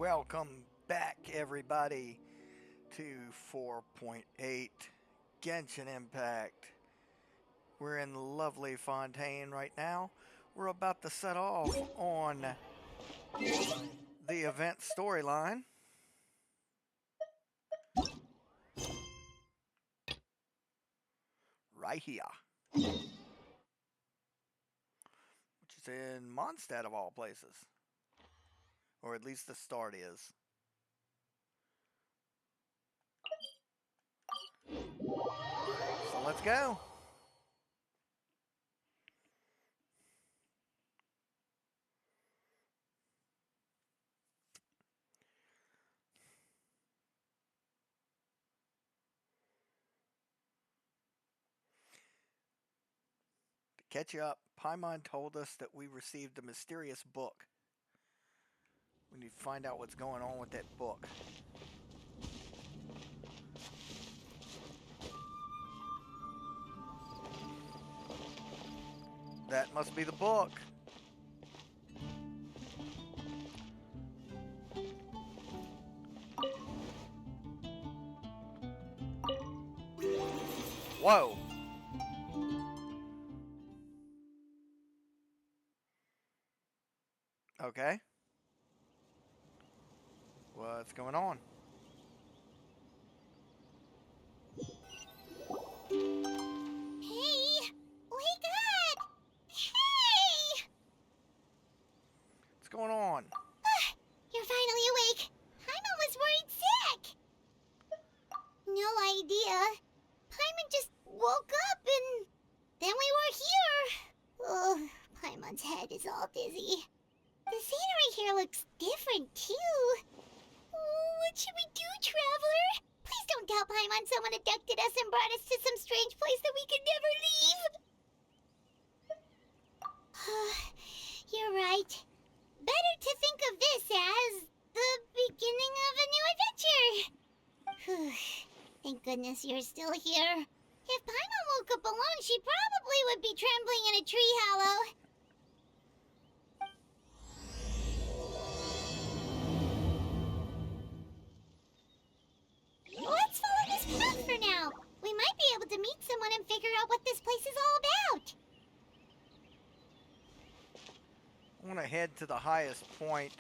Welcome back, everybody, to 4.8 Genshin Impact. We're in lovely Fontaine right now. We're about to set off on the event storyline. Right here. Which is in Mondstadt of all places. Or at least the start is. So let's go. To catch you up, Paimon told us that we received a mysterious book. We need to find out what's going on with that book. That must be the book. Whoa. Okay. What's going on? Hey! Wake up! Hey! What's going on? You're finally awake. Paimon was worried sick. No idea. Paimon just woke up and then we were here. Oh, Paimon's head is all dizzy. The scenery here looks different too. Oh, what should we do, Traveler? Please don't tell Paimon someone abducted us and brought us to some strange place that we could never leave. You're right. Better to think of this as the beginning of a new adventure. Thank goodness you're still here. If Paimon woke up alone, she probably would be trembling in a tree hollow. Let's follow this path for now. We might be able to meet someone and figure out what this place is all about. I want to head to the highest point.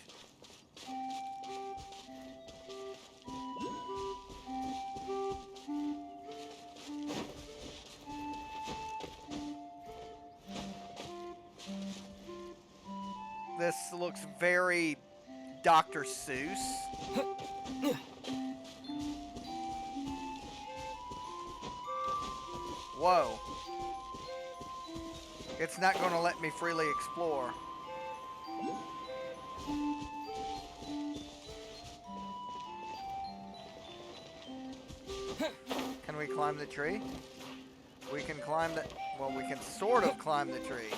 This looks very Dr. Seuss. Whoa. It's not going to let me freely explore. Can we climb the tree? We can climb the... Well, we can sort of climb the tree.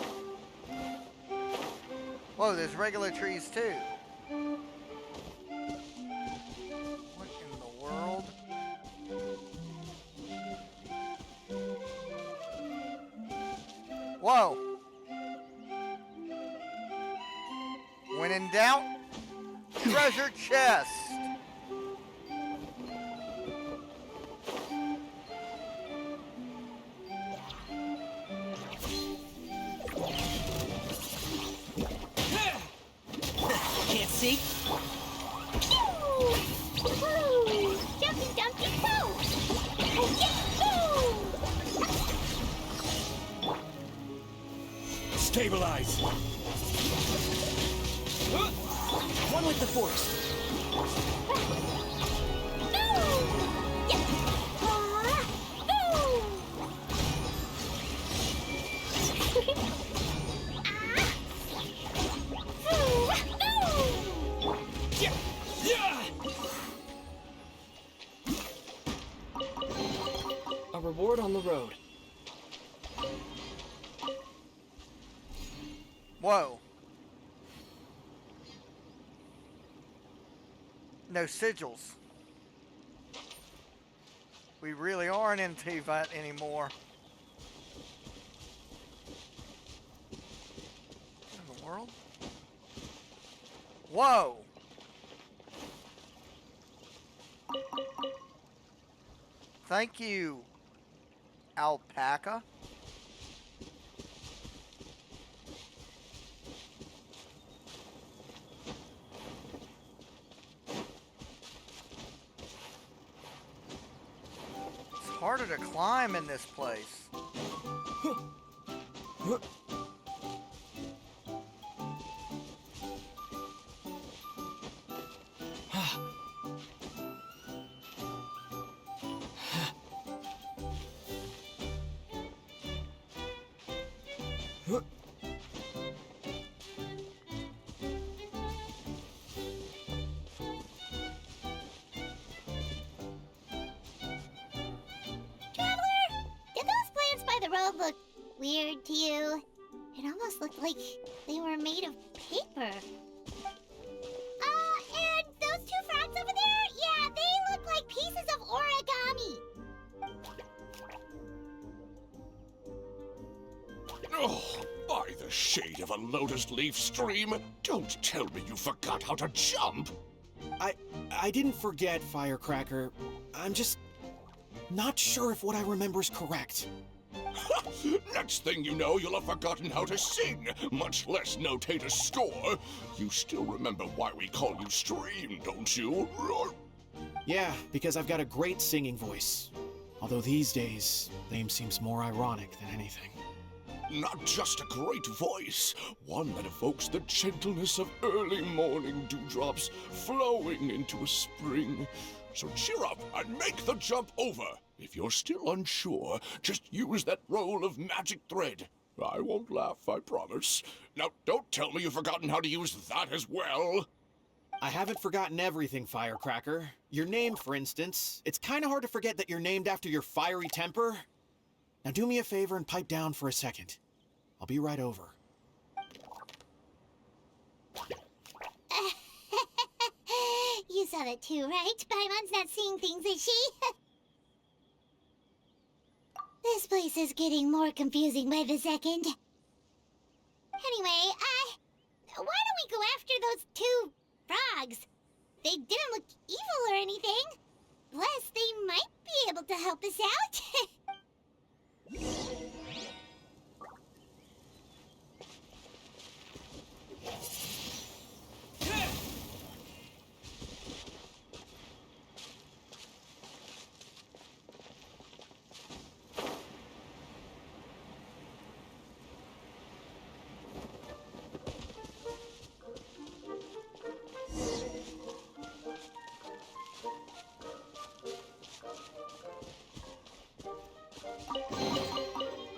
Whoa, there's regular trees too. What in the world? Whoa. When in doubt, treasure chest. Can't see? Pew! Woo! Jumpy Dumpty Poo! Yahoo! Stabilize! One with the force. A reward on the road. Whoa. No sigils. We really aren't in Tivat anymore. What in the world? Whoa! Thank you, alpaca. It's harder to climb in this place. Traveler, did those plants by the road look weird to you? It almost looked like they were made of paper. And those two frogs over there? Yeah, they look like pieces of origami. Oh, by the shade of a lotus leaf stream, don't tell me you forgot how to jump! I didn't forget, Firecracker. I'm just not sure if what I remember is correct. Next thing you know, you'll have forgotten how to sing, much less notate a score. You still remember why we call you Stream, don't you? Yeah, because I've got a great singing voice. Although these days, name seems more ironic than anything. Not just a great voice, one that evokes the gentleness of early morning dewdrops flowing into a spring. So cheer up and make the jump over. If you're still unsure, just use that roll of magic thread. I won't laugh, I promise. Now, don't tell me you've forgotten how to use that as well. I haven't forgotten everything, Firecracker. Your name, for instance. It's kind of hard to forget that you're named after your fiery temper. Now do me a favor and pipe down for a second. I'll be right over. You saw that too, right? Paimon's not seeing things, is she? This place is getting more confusing by the second. Anyway, why don't we go after those two frogs? They didn't look evil or anything. Plus, they might be able to help us out.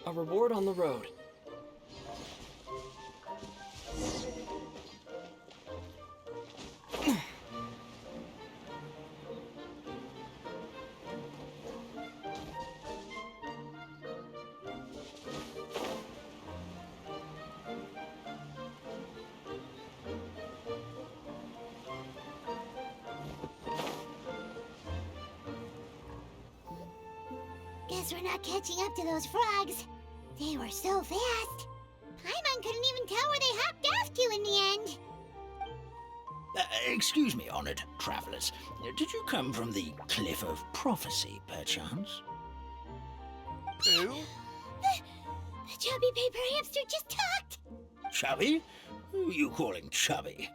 A reward on the road. Guess we're not catching up to those frogs. They were so fast. Paimon couldn't even tell where they hopped off to in the end. Excuse me, honored travelers. Did you come from the Cliff of Prophecy, perchance? Who? The chubby paper hamster just talked. Chubby? Who are you calling chubby?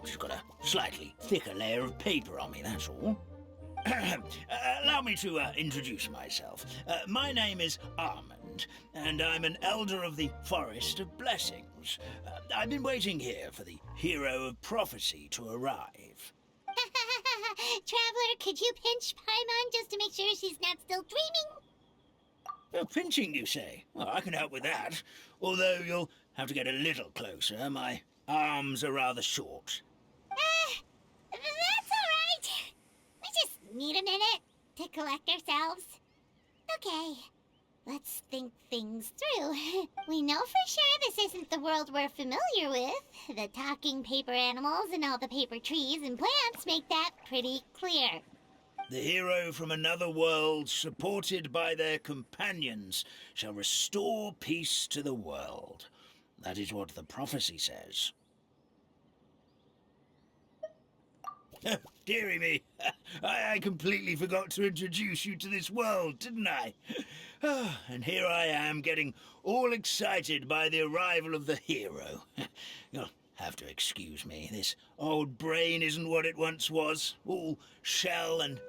She's got a slightly thicker layer of paper on me, that's all. Allow me to introduce myself. My name is Armand, and I'm an elder of the Forest of Blessings. I've been waiting here for the hero of prophecy to arrive. Traveler, could you pinch Paimon just to make sure she's not still dreaming? Pinching, you say? Well, I can help with that. Although you'll have to get a little closer. My arms are rather short. That's all right. We just need a minute to collect ourselves. Okay, let's think things through. We know for sure this isn't the world we're familiar with. The talking paper animals and all the paper trees and plants make that pretty clear. The hero from another world, supported by their companions, shall restore peace to the world. That is what the prophecy says. Dearie me, I completely forgot to introduce you to this world, didn't I? And here I am getting all excited by the arrival of the hero. You'll have to excuse me. This old brain isn't what it once was. All shell and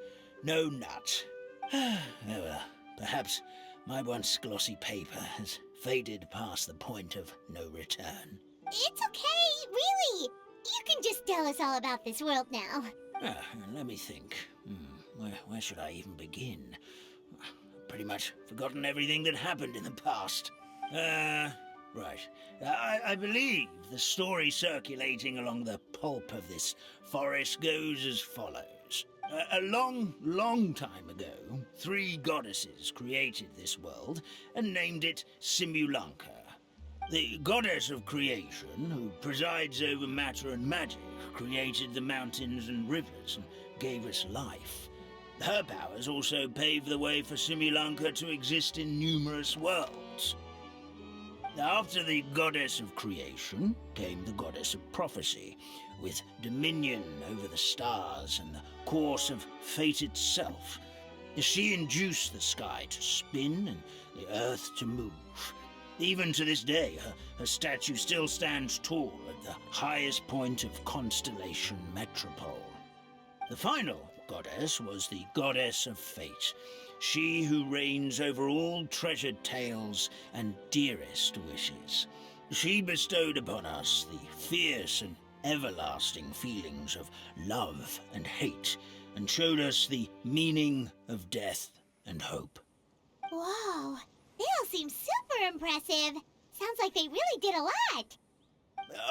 no nut. Oh well, perhaps my once glossy paper has faded past the point of no return. It's okay, really. You can just tell us all about this world now. Let me think. Where should I even begin? Pretty much forgotten everything that happened in the past. Right. I believe the story circulating along the pulp of this forest goes as follows. A long, long time ago, 3 goddesses created this world and named it Simulanka. The goddess of creation, who presides over matter and magic, created the mountains and rivers and gave us life. Her powers also paved the way for Simulanka to exist in numerous worlds. After the goddess of creation came the goddess of prophecy, with dominion over the stars and the course of fate itself. She induced the sky to spin and the earth to move. Even to this day, her statue still stands tall at the highest point of Constellation Metropole. The final goddess was the goddess of fate, she who reigns over all treasured tales and dearest wishes. She bestowed upon us the fierce and everlasting feelings of love and hate, and showed us the meaning of death and hope. Whoa, they all seem super impressive. Sounds like they really did a lot.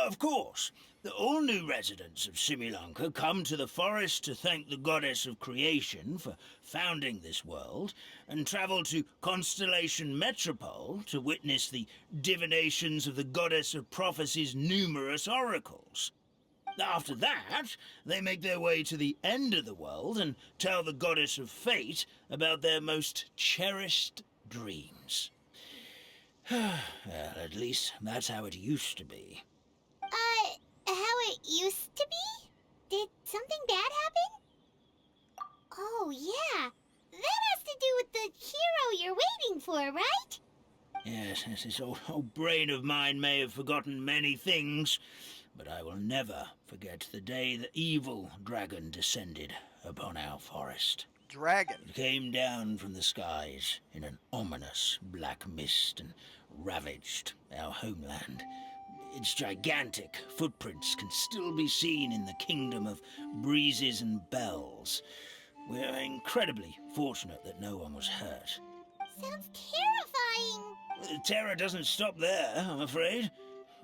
Of course, all new residents of Simulanka come to the forest to thank the goddess of creation for founding this world, and travel to Constellation Metropole to witness the divinations of the goddess of prophecy's numerous oracles. After that, they make their way to the end of the world and tell the goddess of fate about their most cherished dreams. Well, at least that's how it used to be. How it used to be? Did something bad happen? Oh, yeah. That has to do with the hero you're waiting for, right? Yes, this old brain of mine may have forgotten many things, but I will never forget the day the evil dragon descended upon our forest. Dragon. It came down from the skies in an ominous black mist and ravaged our homeland. Its gigantic footprints can still be seen in the kingdom of breezes and bells. We're incredibly fortunate that no one was hurt. Sounds terrifying. The terror doesn't stop there, I'm afraid.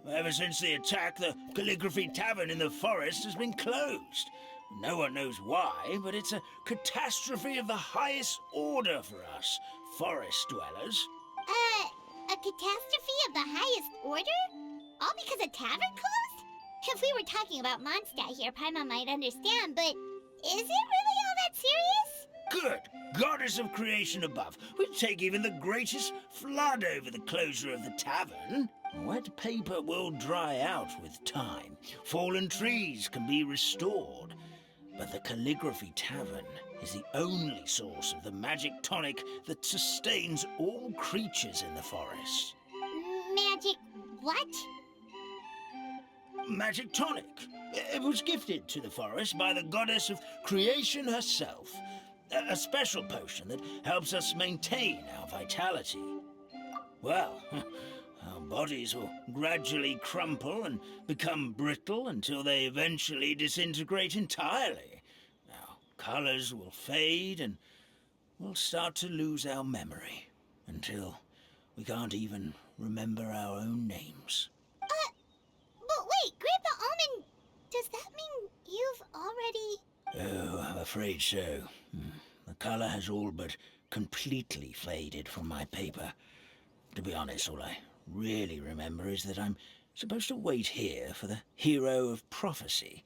Ever since the attack, the Calligraphy Tavern in the forest has been closed. No one knows why, but it's a catastrophe of the highest order for us, forest dwellers. A catastrophe of the highest order? All because a tavern closed? If we were talking about Mondstadt here, Paimon might understand, but is it really all that serious? Good. Goddess of creation above. We'd take even the greatest flood over the closure of the tavern. Wet paper will dry out with time. Fallen trees can be restored. But the Calligraphy Tavern is the only source of the magic tonic that sustains all creatures in the forest. Magic what? Magic tonic. It was gifted to the forest by the goddess of creation herself. A special potion that helps us maintain our vitality. Well, our bodies will gradually crumple and become brittle until they eventually disintegrate entirely. Our colors will fade and we'll start to lose our memory until we can't even remember our own names. But wait, Grandpa Almond, does that mean you've already... Oh, I'm afraid so. The color has all but completely faded from my paper. To be honest, all I really remember is that I'm supposed to wait here for the hero of prophecy.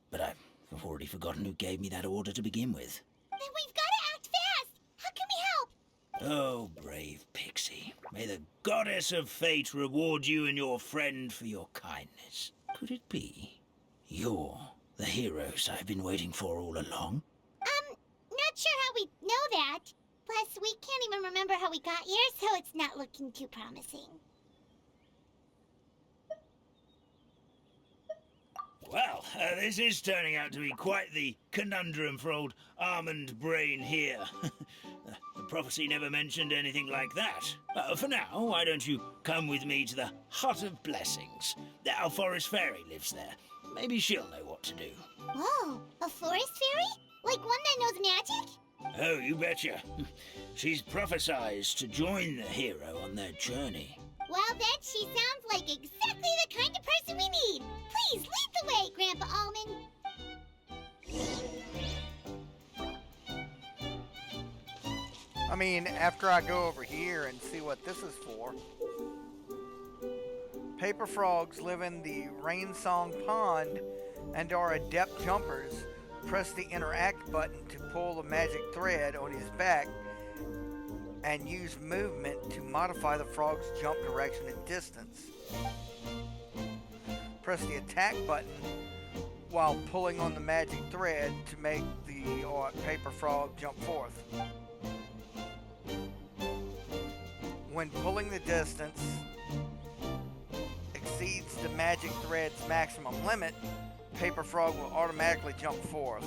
But I've already forgotten who gave me that order to begin with. Then we've got to act fast! How can we help? Oh, brave Pixie. May the goddess of fate reward you and your friend for your kindness. Could it be you're the heroes I've been waiting for all along? Plus, we can't even remember how we got here, so it's not looking too promising. Well, this is turning out to be quite the conundrum for old Almond Brain here. The prophecy never mentioned anything like that. For now, why don't you come with me to the Hut of Blessings? Our forest fairy lives there. Maybe she'll know what to do. Whoa, a forest fairy? Like one that knows magic? Oh, you betcha. She's prophesized to join the hero on their journey. Well, then she sounds like exactly the kind of person we need. Please lead the way, Grandpa Almond. I mean, after I go over here and see what this is for. Paper frogs live in the Rainsong Pond and are adept jumpers. Press the interact button to pull the magic thread on his back and use movement to modify the frog's jump direction and distance. Press the attack button while pulling on the magic thread to make the paper frog jump forth. When pulling the distance exceeds the magic thread's maximum limit, paper frog will automatically jump forth.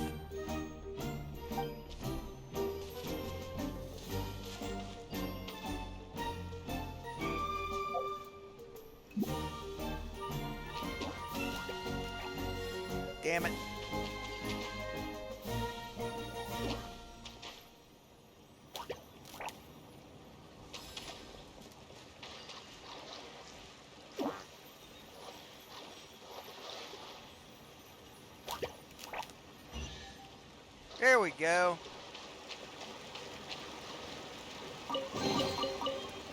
Damn it. There we go.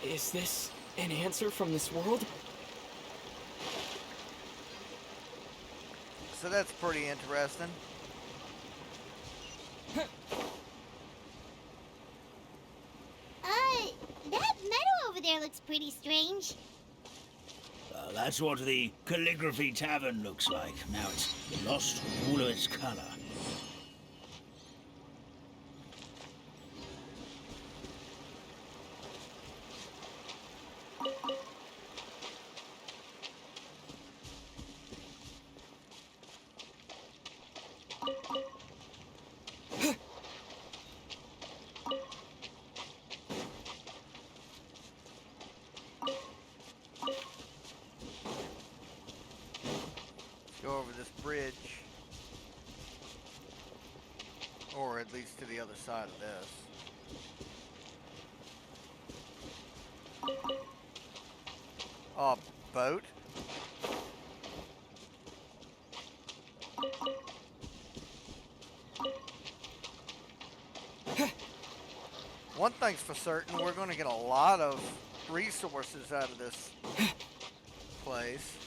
Is this an answer from this world? So that's pretty interesting. That meadow over there looks pretty strange. That's what the Calligraphy Tavern looks like. Now it's lost all of its color. Go over this bridge. Or at least to the other side of this. A boat? One thing's for certain, we're going to get a lot of resources out of this place.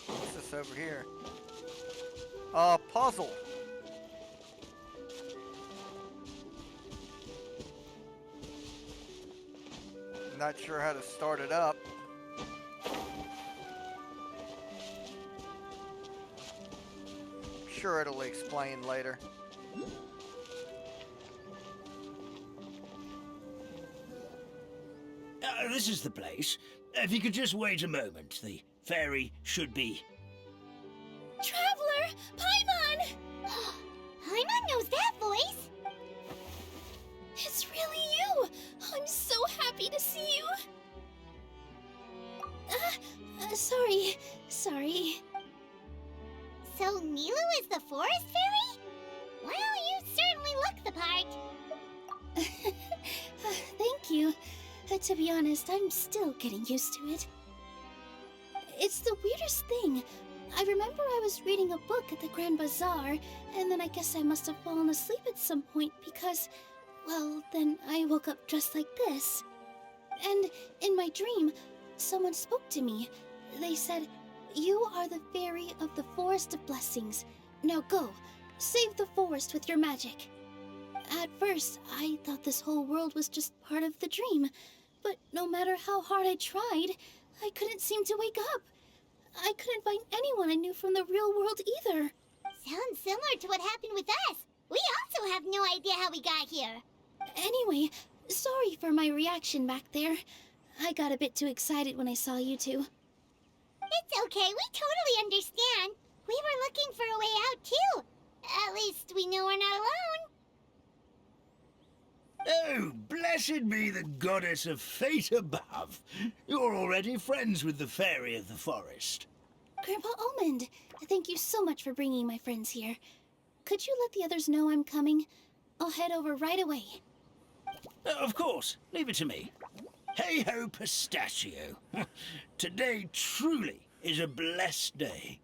What's this over here? A puzzle. Not sure how to start it up. Sure, it'll explain later. This is the place. If you could just wait a moment, the fairy should be... Traveler! Paimon! Paimon knows that voice! It's really you! I'm so happy to see you! Sorry. So Nilou is the forest fairy? Well, you certainly look the part. Thank you. To be honest, I'm still getting used to it. It's the weirdest thing. I remember I was reading a book at the Grand Bazaar, and then I guess I must have fallen asleep at some point because, well, then I woke up just like this. And in my dream, someone spoke to me. They said, You are the fairy of the Forest of Blessings. Now go, save the forest with your magic. At first, I thought this whole world was just part of the dream, but no matter how hard I tried, I couldn't seem to wake up. I couldn't find anyone I knew from the real world either. Sounds similar to what happened with us. We also have no idea how we got here. Anyway, sorry for my reaction back there. I got a bit too excited when I saw you two. It's okay, we totally understand. We were looking for a way out, too. At least we know we're not alone. Oh, blessed be the goddess of fate above. You're already friends with the fairy of the forest. Grandpa Almond, thank you so much for bringing my friends here. Could you let the others know I'm coming? I'll head over right away. Of course, leave it to me. Hey-ho, pistachio. Today truly is a blessed day.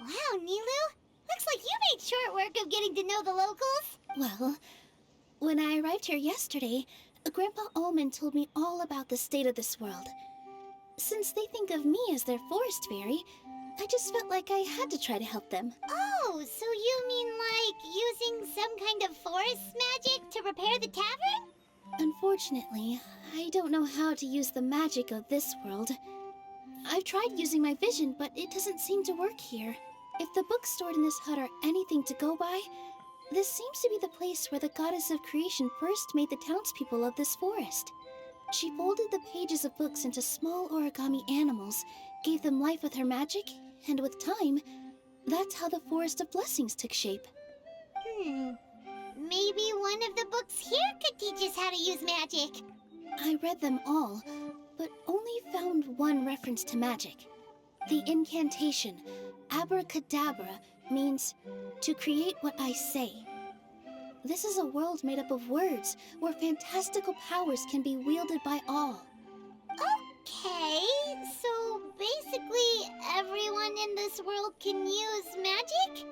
Wow, Nilou. Looks like you made short work of getting to know the locals. Well, when I arrived here yesterday, Grandpa Almond told me all about the state of this world. Since they think of me as their forest fairy, I just felt like I had to try to help them. Oh, so you mean like using some kind of forest magic to repair the tavern? Unfortunately, I don't know how to use the magic of this world. I've tried using my vision, but it doesn't seem to work here. If the books stored in this hut are anything to go by, this seems to be the place where the goddess of creation first made the townspeople of this forest. She folded the pages of books into small origami animals, gave them life with her magic, and with time, that's how the Forest of Blessings took shape. Maybe one of the books here could teach us how to use magic. I read them all, but only found one reference to magic. The incantation, abracadabra, means to create what I say. This is a world made up of words, where fantastical powers can be wielded by all. Okay, so basically everyone in this world can use magic?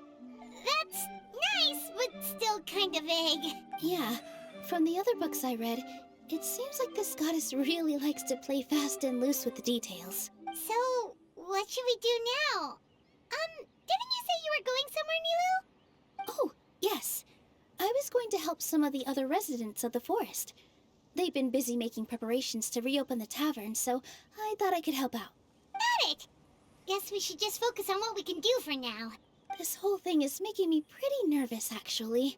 That's nice, but still kind of vague. Yeah, from the other books I read, it seems like this goddess really likes to play fast and loose with the details. So, what should we do now? Didn't you say you were going somewhere, Nilou? Oh, yes. I was going to help some of the other residents of the forest. They've been busy making preparations to reopen the tavern, so I thought I could help out. Got it! Guess we should just focus on what we can do for now. This whole thing is making me pretty nervous, actually.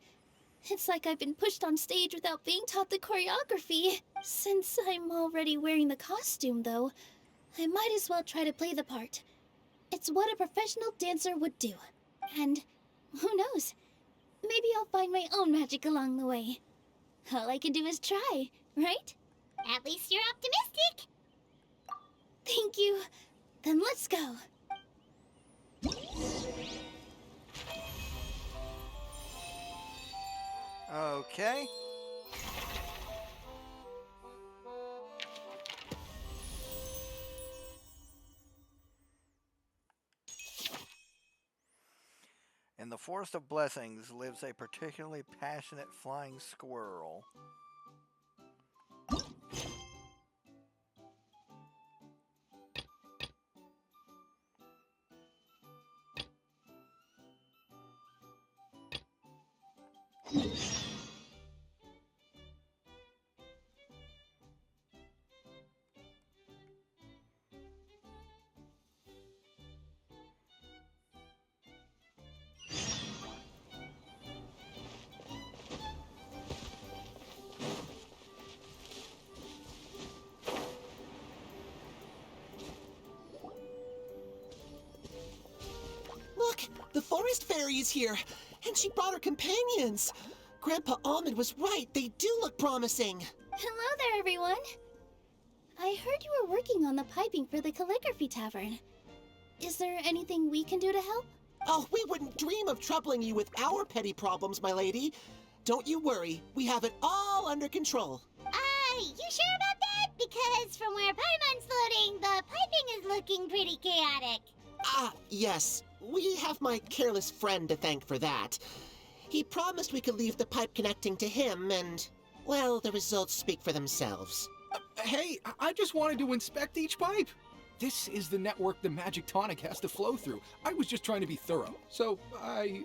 It's like I've been pushed on stage without being taught the choreography. Since I'm already wearing the costume, though, I might as well try to play the part. It's what a professional dancer would do. And who knows? Maybe I'll find my own magic along the way. All I can do is try, right? At least you're optimistic. Thank you. Then let's go. Okay. In the Forest of Blessings lives a particularly passionate flying squirrel. Look, the forest fairy is here, and she brought her companions. Grandpa Almond was right. They do look promising. Hello there, everyone. I heard you were working on the piping for the calligraphy tavern. Is there anything we can do to help? Oh, we wouldn't dream of troubling you with our petty problems, my lady. Don't you worry. We have it all under control. You sure about that? Because from where Paimon's floating, the piping is looking pretty chaotic. Yes. We have my careless friend to thank for that. He promised we could leave the pipe connecting to him, and, well, the results speak for themselves. Hey, I just wanted to inspect each pipe. This is the network the magic tonic has to flow through. I was just trying to be thorough, so I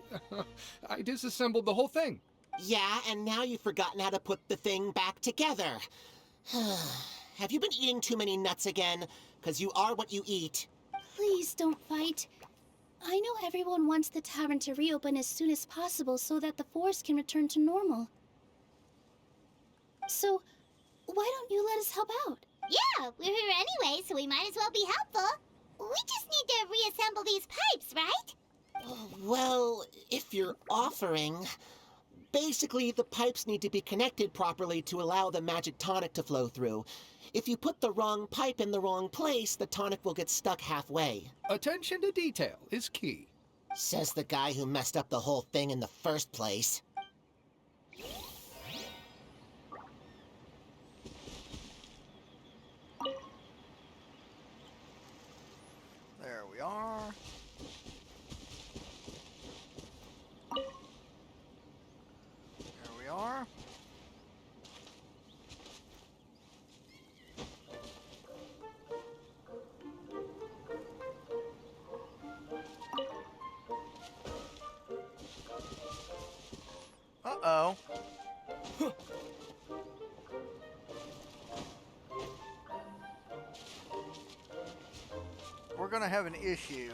disassembled the whole thing. Yeah, and now you've forgotten how to put the thing back together. Have you been eating too many nuts again? Because you are what you eat. Please don't fight. I know everyone wants the tavern to reopen as soon as possible so that the forest can return to normal. So, why don't you let us help out? Yeah, we're here anyway, so we might as well be helpful. We just need to reassemble these pipes, right? Well, if you're offering... Basically, the pipes need to be connected properly to allow the magic tonic to flow through. If you put the wrong pipe in the wrong place, the tonic will get stuck halfway. Attention to detail is key. Says the guy who messed up the whole thing in the first place. There we are. There we are. Uh-oh. We're gonna have an issue.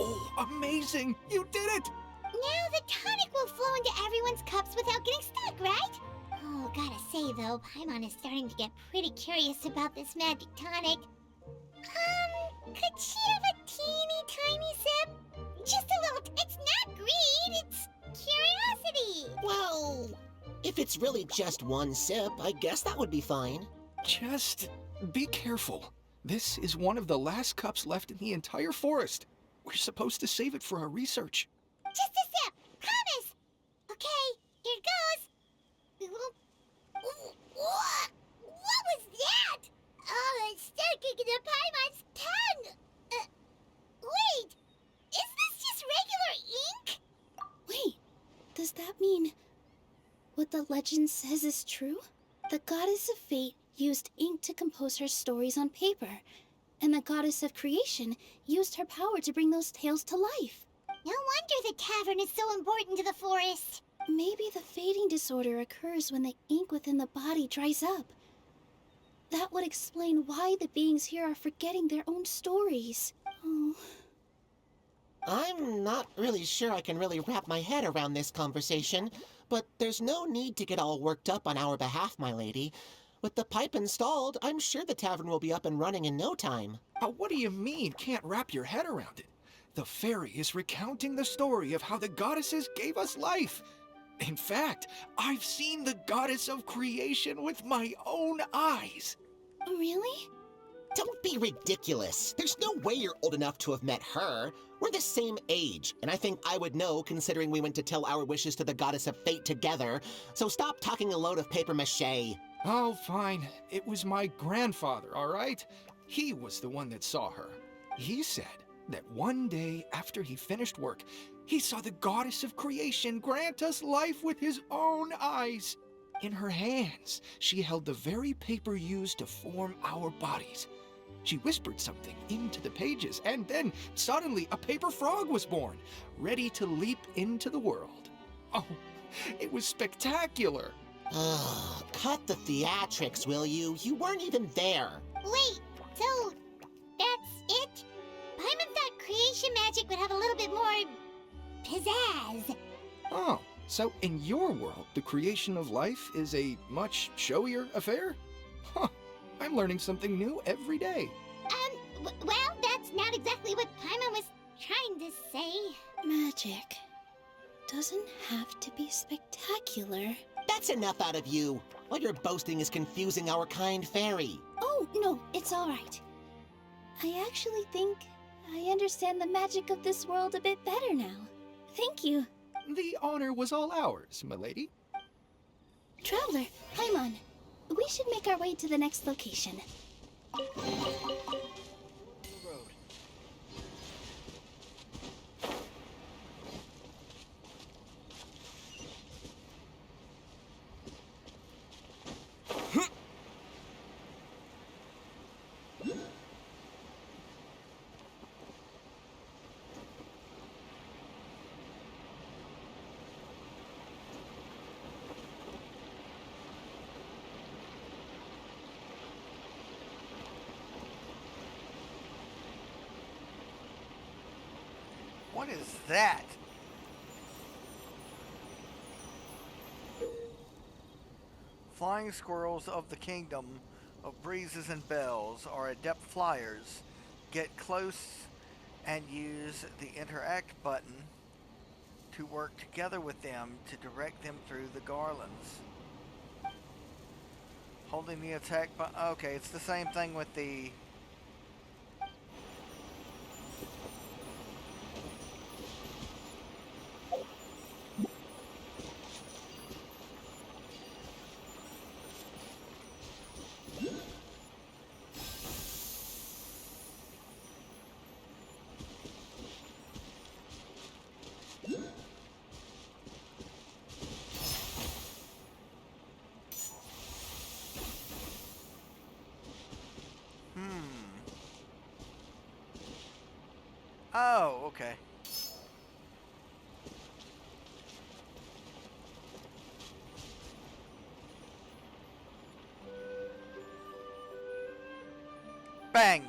Oh, amazing! You did it! Now the tonic will flow into everyone's cups without getting stuck, right? Oh, gotta say though, Paimon is starting to get pretty curious about this magic tonic. Could she have a teeny tiny sip? Just a little. It's not greed, it's curiosity. Well, if it's really just one sip, I guess that would be fine. Just be careful. This is one of the last cups left in the entire forest. We're supposed to save it for our research. Just a sip, promise. Okay, here goes. What was that? Oh, it's sticking to Paimon's tongue. Wait, is this just regular ink? Wait, does that mean what the legend says is true? The goddess of fate used ink to compose her stories on paper, and the goddess of creation used her power to bring those tales to life. No wonder the tavern is so important to the forest. Maybe the fading disorder occurs when the ink within the body dries up. That would explain why the beings here are forgetting their own stories. Oh. I'm not really sure I can really wrap my head around this conversation, but there's no need to get all worked up on our behalf, my lady. With the pipe installed, I'm sure the tavern will be up and running in no time. What do you mean, can't wrap your head around it? The fairy is recounting the story of how the goddesses gave us life. In fact, I've seen the goddess of creation with my own eyes. Really? Don't be ridiculous. There's no way you're old enough to have met her. We're the same age, and I think I would know considering we went to tell our wishes to the goddess of fate together. So stop talking a load of papier-mâché. Oh, fine. It was my grandfather, all right? He was the one that saw her. He said that one day after he finished work, he saw the goddess of creation grant us life with his own eyes. In her hands, she held the very paper used to form our bodies. She whispered something into the pages, and then suddenly a paper frog was born, ready to leap into the world. Oh, it was spectacular. Ugh, cut the theatrics, will you? You weren't even there. Wait, so that's it? Paimon thought creation magic would have a little bit more pizzazz. Oh, so in your world, the creation of life is a much showier affair? Huh, I'm learning something new every day. Well, that's not exactly what Paimon was trying to say. Magic doesn't have to be spectacular. That's enough out of you. What you're boasting is confusing our kind fairy. Oh, no, it's all right. I actually think I understand the magic of this world a bit better now. Thank you. The honor was all ours, milady. Traveler, Paimon, we should make our way to the next location. What is that? Flying squirrels of the kingdom of breezes and bells are adept flyers. Get close and use the interact button to work together with them to direct them through the garlands. Holding the attack button. Okay, it's the same thing with the... Oh, okay. Bang!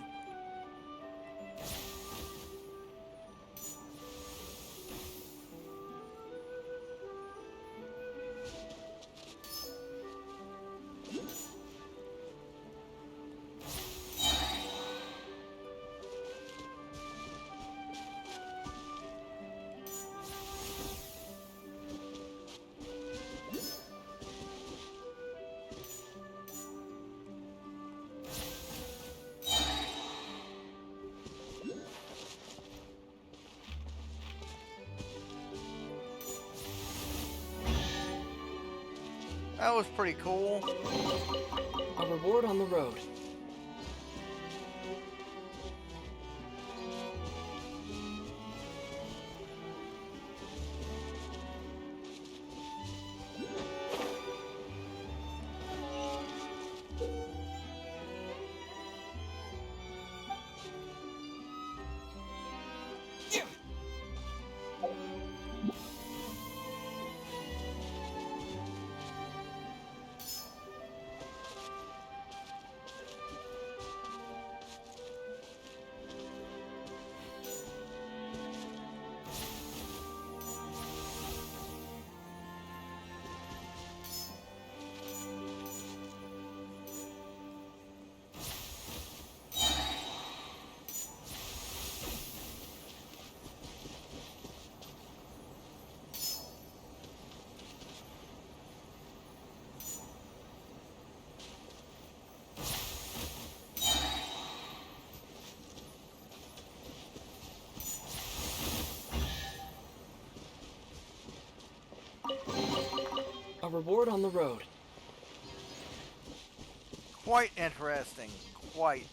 That was pretty cool. A reward on the road. A reward on the road. Quite interesting. Quite.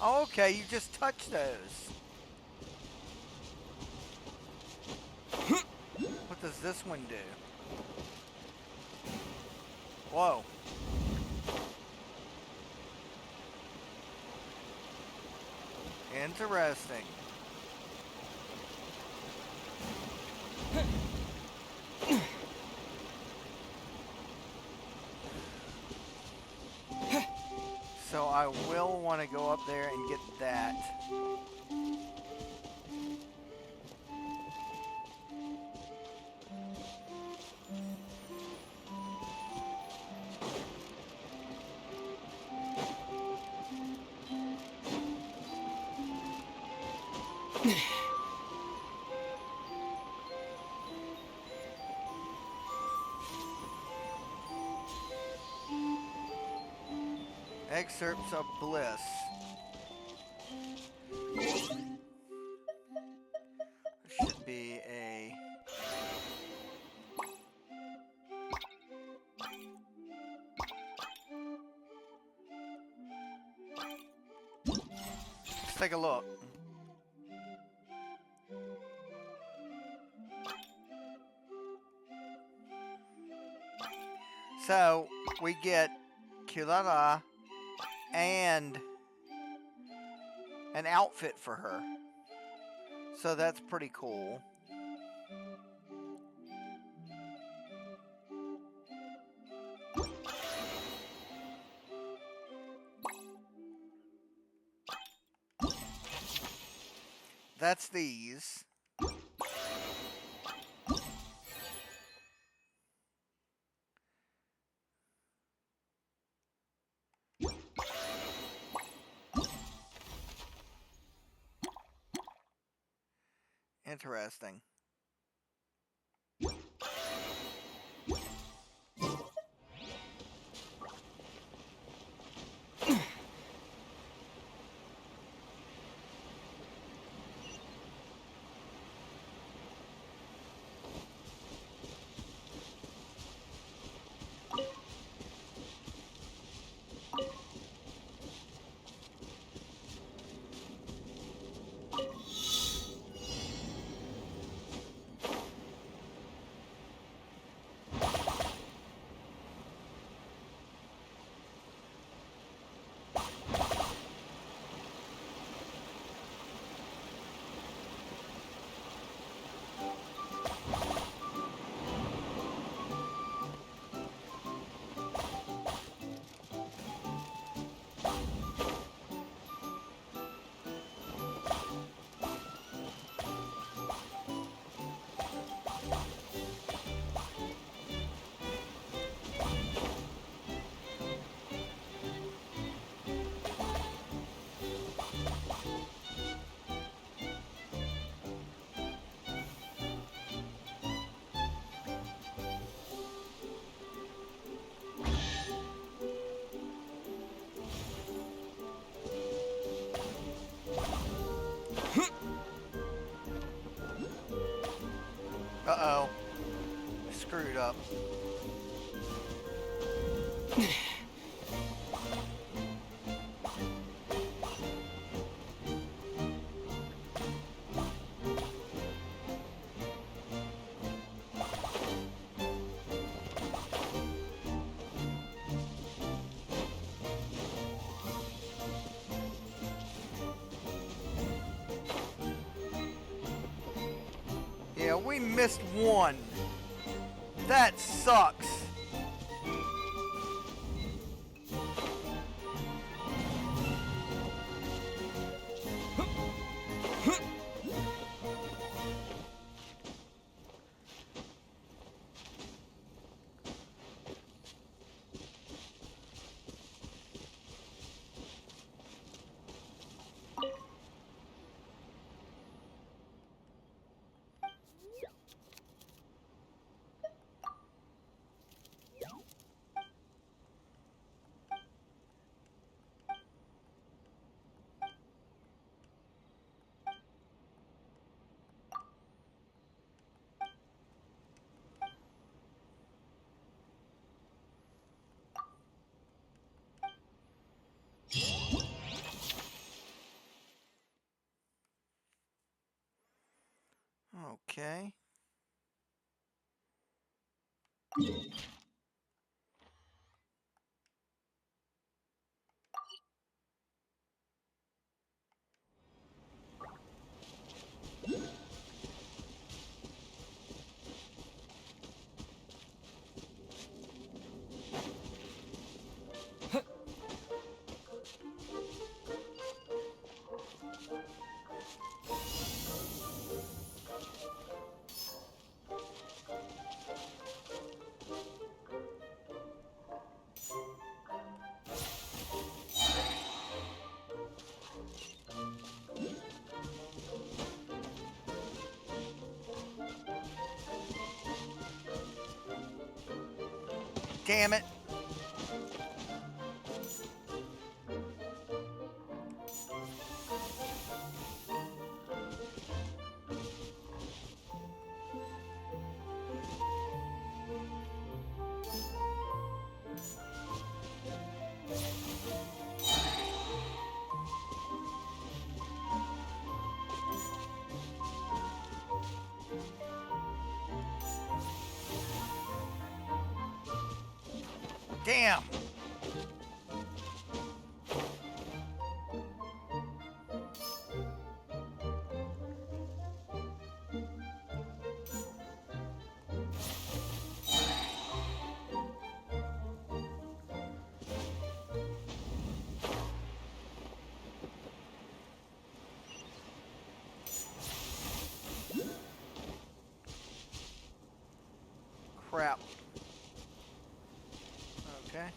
Okay, you just touch those. What does this one do? Whoa. Interesting. So I will want to go up there and get that. excerpts of bliss. Should be a... Let's take a look. So, we get Kilala and an outfit for her. So that's pretty cool. That's these. Interesting. Uh-oh. Screwed up. Yeah, we missed one. That sucks. Okay. Damn it. Damn. Crap. Okay.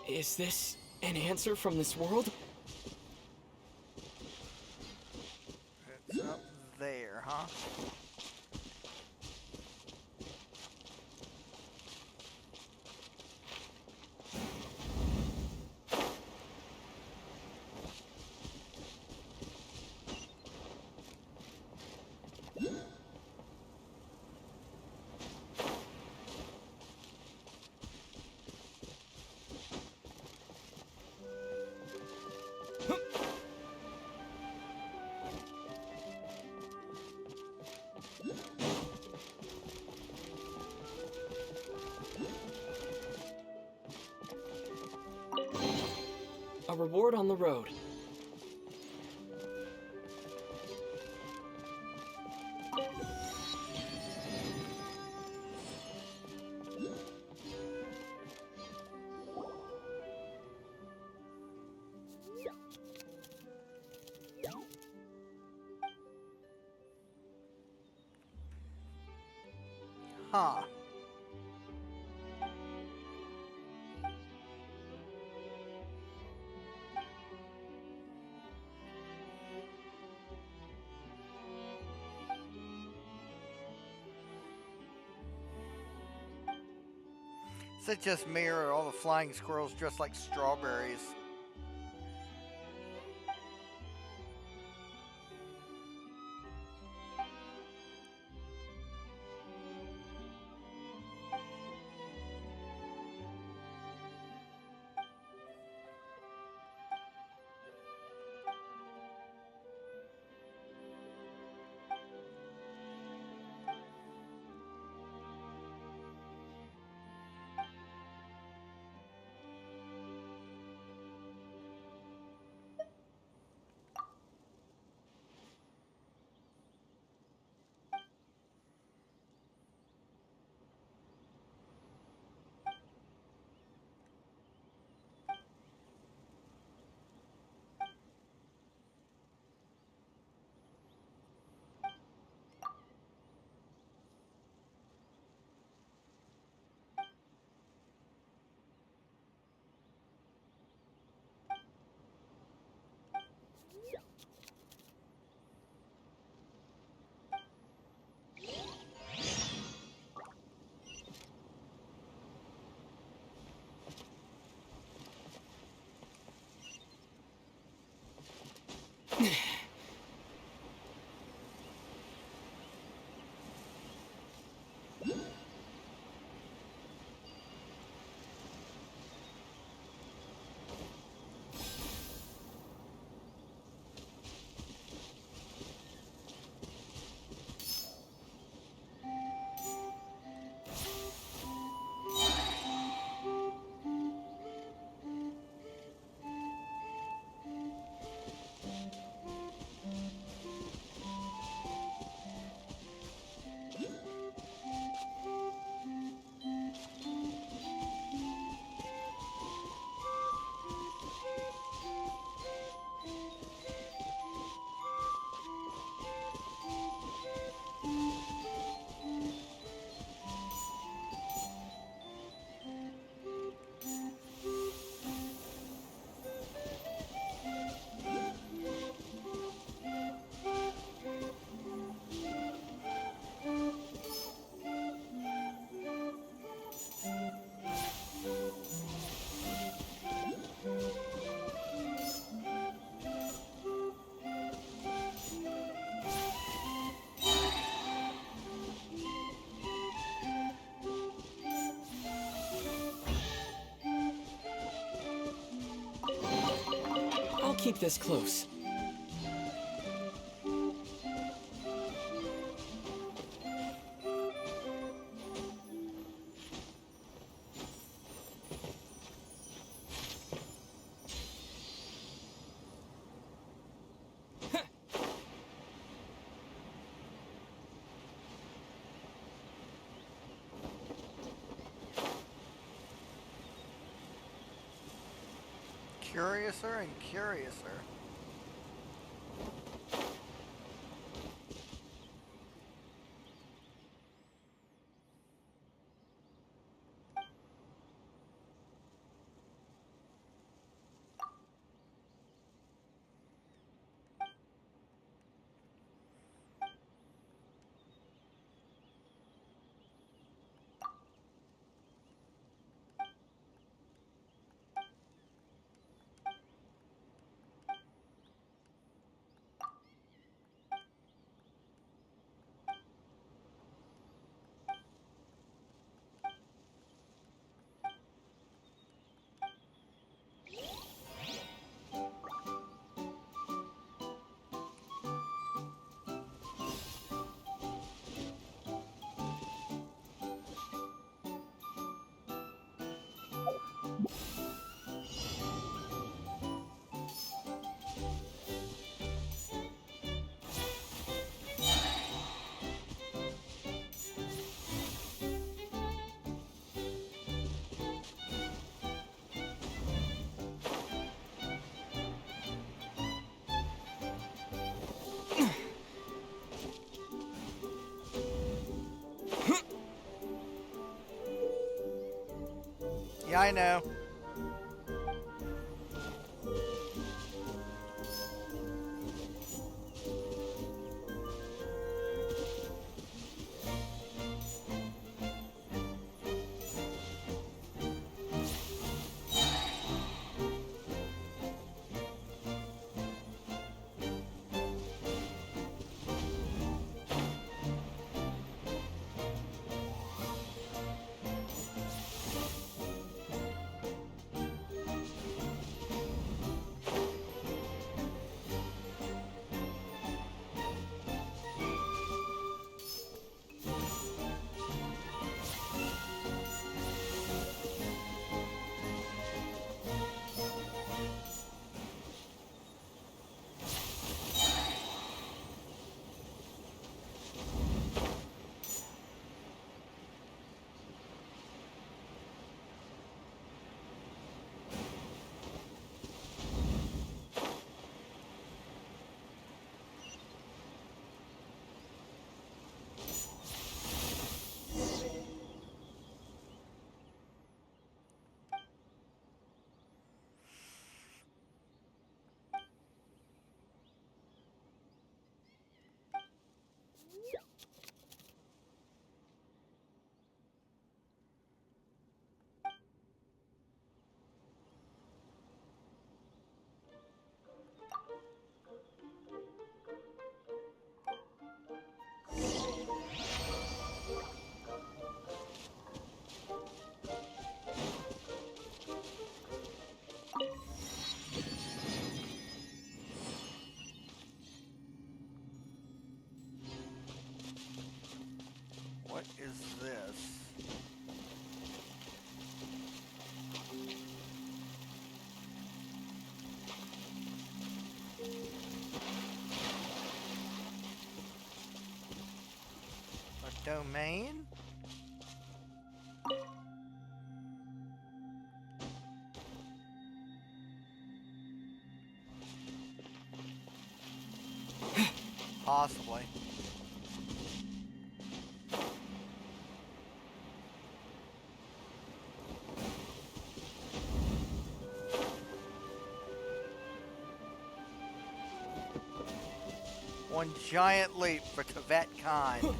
Is this an answer from this world? It's up there, huh? A reward on the road. Huh. Is it just me or are all the flying squirrels dressed like strawberries? keep this close. Curiouser and curiouser. Yeah, I know. What is this? A domain? Possibly. One giant leap for Tibet Khan.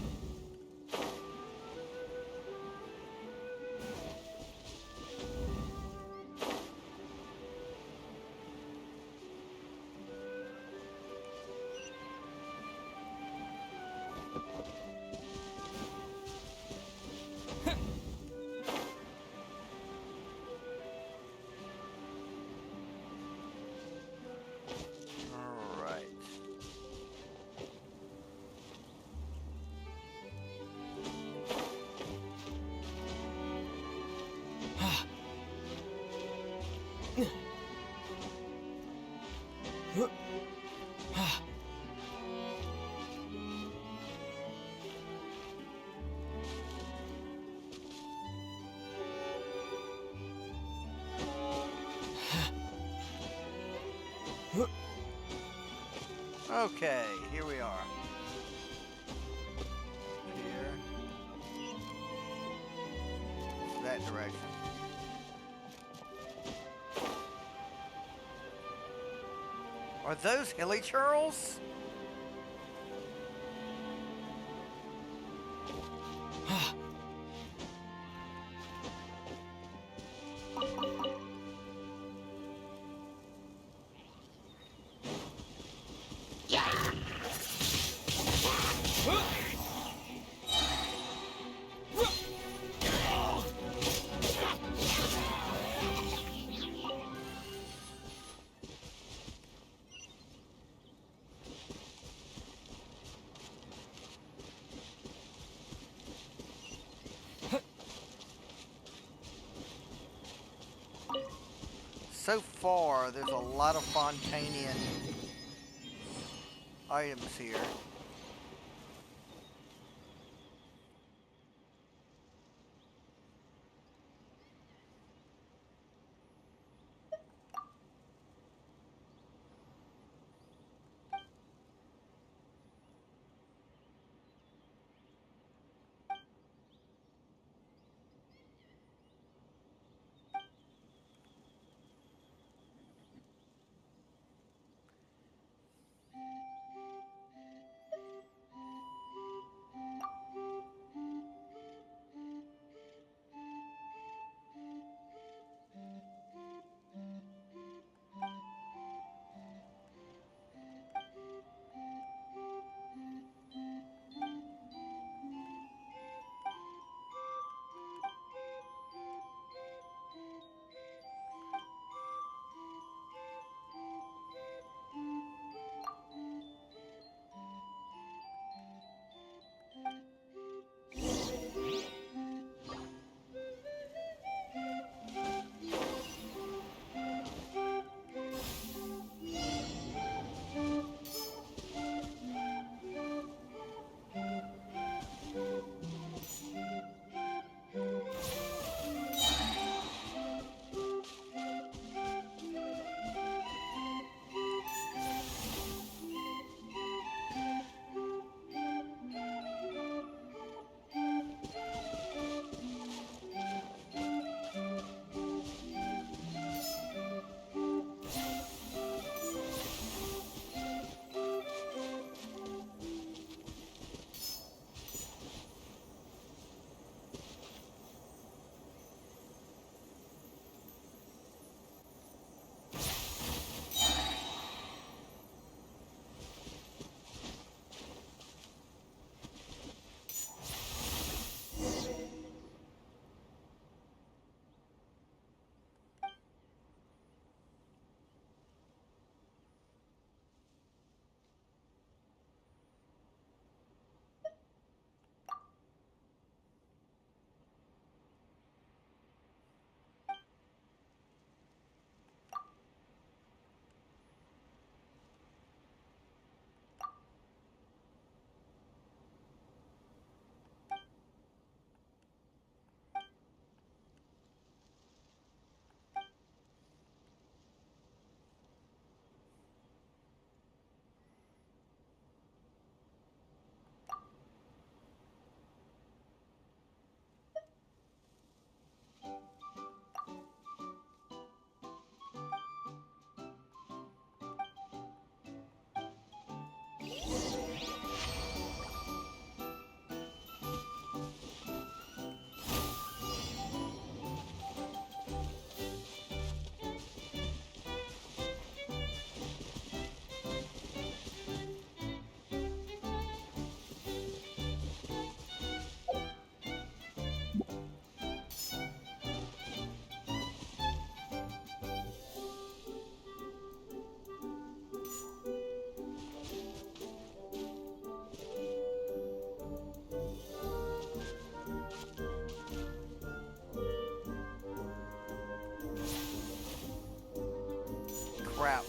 Okay, here we are. Here. It's that direction. Are those hilly churls? So far, there's a lot of Fontanian items here. Crap.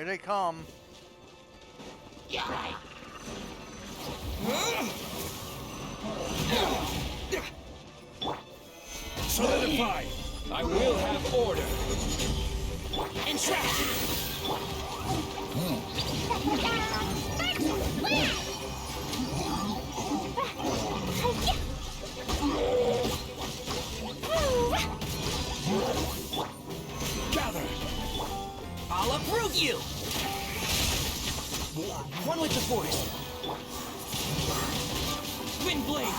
Here they come. Solidify! I will have order. Entrap! Gather! I'll approve you! One with the force. Wind blade!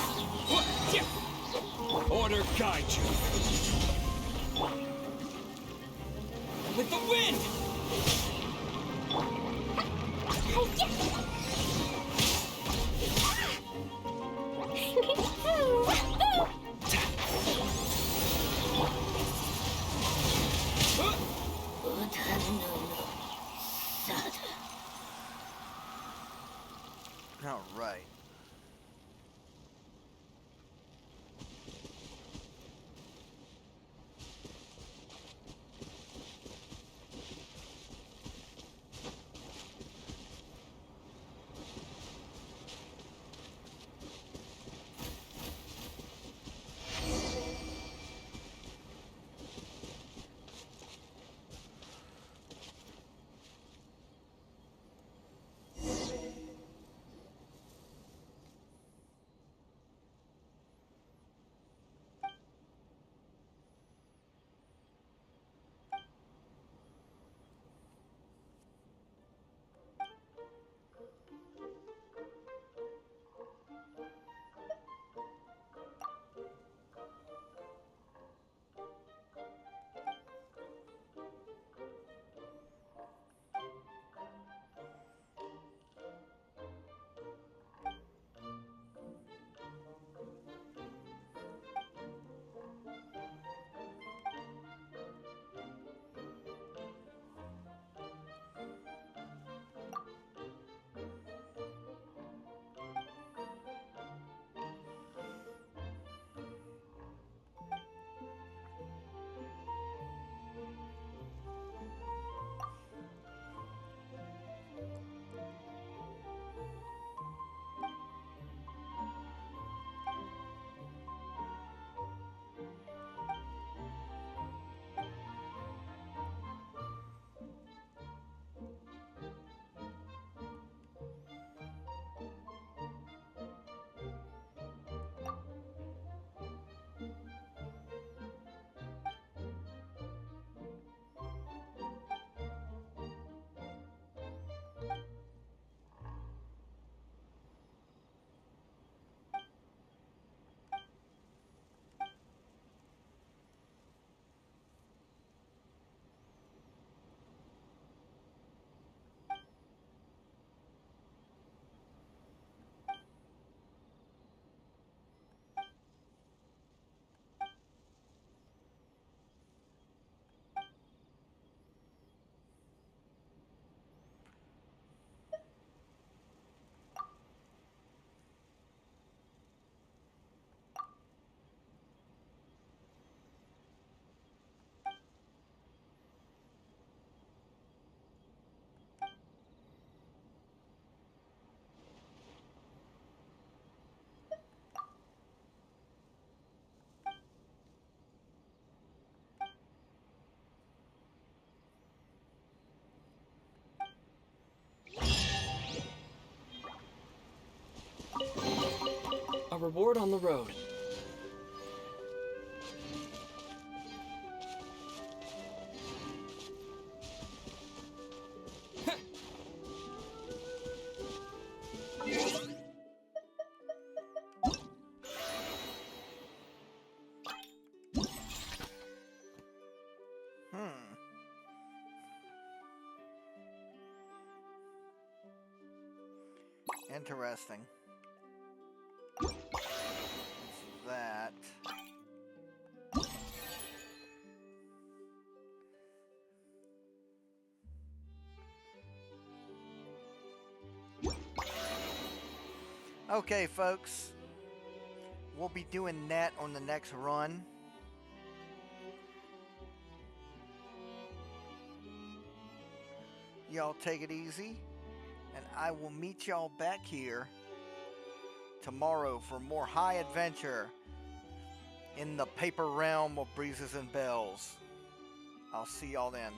Order guide you. With the wind! All right. A reward on the road. Interesting. That. Okay, folks. We'll be doing that on the next run. y'all take it easy, and I will meet y'all back here tomorrow for more high adventure in the paper realm of breezes and bells. I'll see y'all then.